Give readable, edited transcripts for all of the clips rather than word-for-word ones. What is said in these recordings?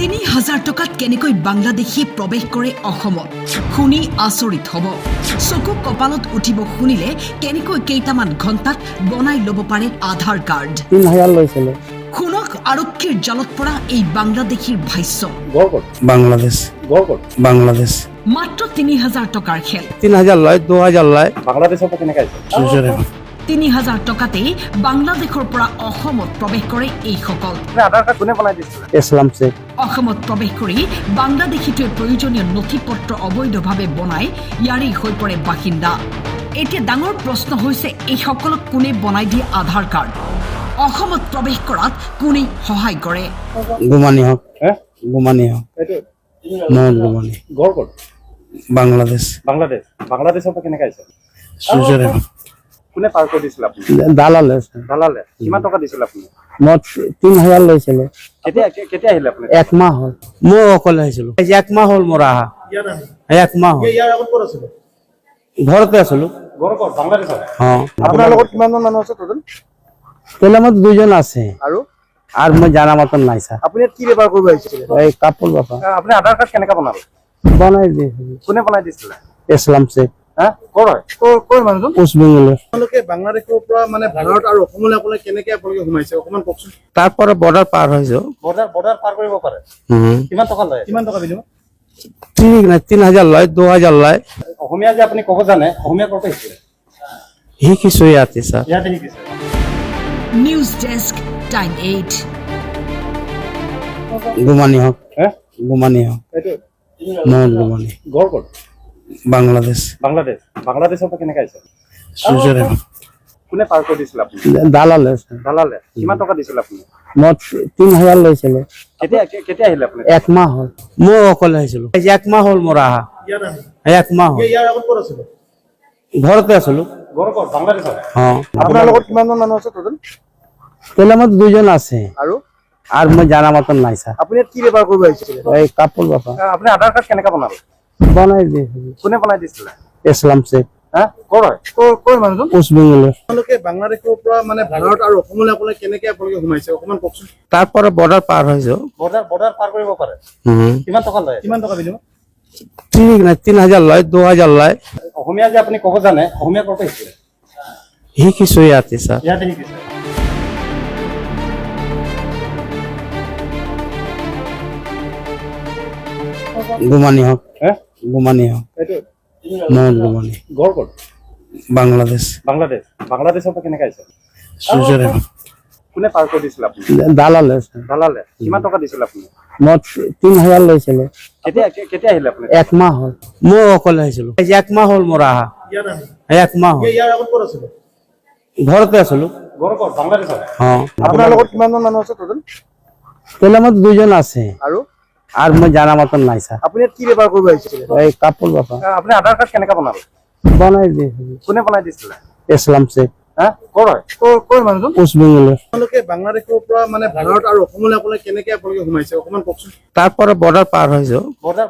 3000 টকাত কেনেকৈ বাংলাদেশী প্ৰৱেশ কৰে অসমত শুনি আচৰিত হ'ব চকু কপালত উঠিব শুনিলে কেনেকৈ কেইটামান ঘণ্টাত বনাই ল'ব পাৰে আধাৰ কাৰ্ড 3000 লৈছিল শুনক আৰক্ষীৰ জালত পৰা এই বাংলাদেশীৰ ভাষ্য বাংলাদেশ মাত্ৰ 3000 টকাৰ খেল 3000 লয় 2000 লয় বাংলাদেশৰ পৰা কেনেকৈ আহিছে 3000 টকাতেই বাংলাদেশৰ পৰা অসমত প্ৰৱেশ কৰে এইসকল আধাৰ কাৰ্ড কোনে বনাই দিছিলে ইছলাম শেখ অসমত প্ৰৱেশ কৰি বাংলাদেশীটোৱে প্ৰয়োজনীয় নথি পত্ৰ অবৈধভাৱে বনাই ইয়াৰেই হৈ পৰে বাসিন্দা এতিয়া ডাঙৰ প্ৰশ্ন হৈছে এইসকলক কোনে বনাই দিয়ে আধাৰ কাৰ্ড অসমত প্ৰৱেশ কৰাত কোনে সহায় কৰে গুমানি হক এইটো মোহাম্মদ গুমানি ঘৰ ক'ত বাংলাদেশৰ পৰা কেনেকৈ আহিছে সুজৰে কোনে পাৰ কৰি দিছিলে আপুনি দালালে দালালে কিমান টকা দিছিলে আপুনি মই 3000 লৈছিল কেতিয়া আহিলে আপুনি এক মাহ হ'ল মই অকলে আহিছিলো এক মাহ হ'ল মোৰ আহা এক মাহ হ'ল ইয়াৰ আগত ক'ত আছিলে ঘৰতে আছিলো ঘৰ ক'ত বাংলাদেশত আপোনাৰ লগত কিমানজন মানুহ আছে টোটেল তেলে মোৰ দুজন আছে আৰু মই জানা মতন নাই স্যাৰ আপুনি কি বেপাৰ কৰিব আহিছিলে এই কাপোৰ বাপা আপুনি আধাৰ কাৰ্ড কেনেকৈ বনালে বনাই দিয়েছিল কোনে বনাই দিছিলে ইছলাম শেখ ক'ৰ হয় ক'ৰ মানুহজন ওয়েস্ট বেঙ্গলেৰ আপোনালোকে বাংলাদেশৰ পৰা মানে ভাৰত আৰু অসমলৈ আপোনালোকে কেনেকৈ আপোনালোকে সোমাইছে অকণমান কওকচোন তাৰপৰে বৰ্ডাৰ পাৰ হয়েছে বৰ্ডাৰ পাৰ কৰিব পাৰে কিমান টকা লয় কিমান টকা বিনিময় ঠিক না 3000 লয় 2000 লয় অসমীয়া যে আপুনি ক'ব জানে অসমীয়া ক'ত আহিছিলে শিকিছো ইয়াতে স্যার ইয়াতে শিকিছে নিউজ ডেস্ক টাইম 8 গুমানি হক এইটো মোহাম্মদ গুমানি ঘৰ ক'ত বাংলাদেশৰ পৰা কেনেকৈ আহিছে সুজৰে কোনে পাৰ কৰি দিছিলে আপুনি দালালে দালালে কিমান টকা দিছিলে আপুনি মই 3000 লৈছিল কেতিয়া আহিলে আপুনি এক মাহ হ'ল মই অকলে আহিছিলো এক মাহ হ'ল মোৰ আহা এক মাহ হ'ল ইয়াৰ আগত ক'ত আছিলে ঘৰতে আছিলো ঘৰ ক'ত বাংলাদেশত আপোনাৰ লগত কিমানজন মানুহ আছে টোটেল তেলে মোৰ দুজন আছে আৰ মই জানা মতন নাই স্যাৰ আপুনি কি বেপাৰ কৰিব আহিছিলে এই কাপোৰ বাপা আপুনি আধাৰ কাৰ্ড কেনেকৈ বনালে বনাই দিয়েছিল কোনে বনাই দিছিলে ইছলাম শেখ ক'ৰ হয় ক'ৰ মানুহজন ওয়েস্ট বেঙ্গলেৰ আপোনালোকে বাংলাদেশৰ পৰা মানে ভাৰত আৰু অসমলৈ আপোনালোকে কেনেকৈ আপোনালোকে সোমাইছে অকণমান কওকচোন তাৰপৰে বৰ্ডাৰ পাৰ হয়েছে বৰ্ডাৰ পাৰ কৰিব পাৰে কিমান টকা লয় কিমান টকা বিনিময় ঠিক না 3000 লয় 2000 লয় অসমীয়া যে আপুনি ক'ব জানে অসমীয়া ক'ত আহিছিলে শিকিছো ইয়াতে স্যার ইয়াতে শিকিছে গুমানি হক এইটো মোহাম্মদ গুমানি ঘৰ ক'ত বাংলাদেশৰ পৰা কেনেকৈ আহিছে সুজৰে কোনে পাৰ কৰি দিছিলে আপুনি দালালে দালালে কিমান টকা দিছিলে আপুনি মই 3000 লৈছিল কেতিয়া আহিলে আপুনি এক মাহ হ'ল মই অকলে আহিছিলো এক মাহ হ'ল মোৰ আহা এক মাহ হ'ল ইয়াৰ আগত ক'ত আছিলে ঘৰতে আছিলো ঘৰ ক'ত বাংলাদেশত আপোনাৰ লগত কিমানজন মানুহ আছে টোটেল তেলে মোৰ দুজন আছে আৰ মই জানা মতন নাই স্যাৰ আপুনি কি বেপাৰ কৰিব আহিছিলে এই কাপোৰ বাপা আপুনি আধাৰ কাৰ্ড কেনেকৈ বনালে বনাই দিয়েছিল কোনে বনাই দিছিলে ইছলাম শেখ ক'ৰ হয় ক'ৰ মানুহজন ওয়েস্ট বেঙ্গলেৰ আপোনালোকে বাংলাদেশৰ পৰা মানে ভাৰত আৰু অসমলৈ আপোনালোকে কেনেকৈ আপোনালোকে সোমাইছে অকণমান কওকচোন তাৰপৰে বৰ্ডাৰ পাৰ হয়েছে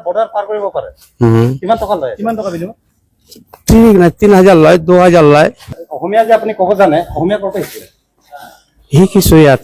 বৰ্ডাৰ পাৰ কৰিব পাৰে কিমান টকা লয় কিমান টকা বিনিময় ঠিক না 3000 লয় 2000 লয় অসমীয়া যে আপুনি ক'ব জানে অসমীয়া ক'ত আহিছিলে শিকিছো ইয়াতে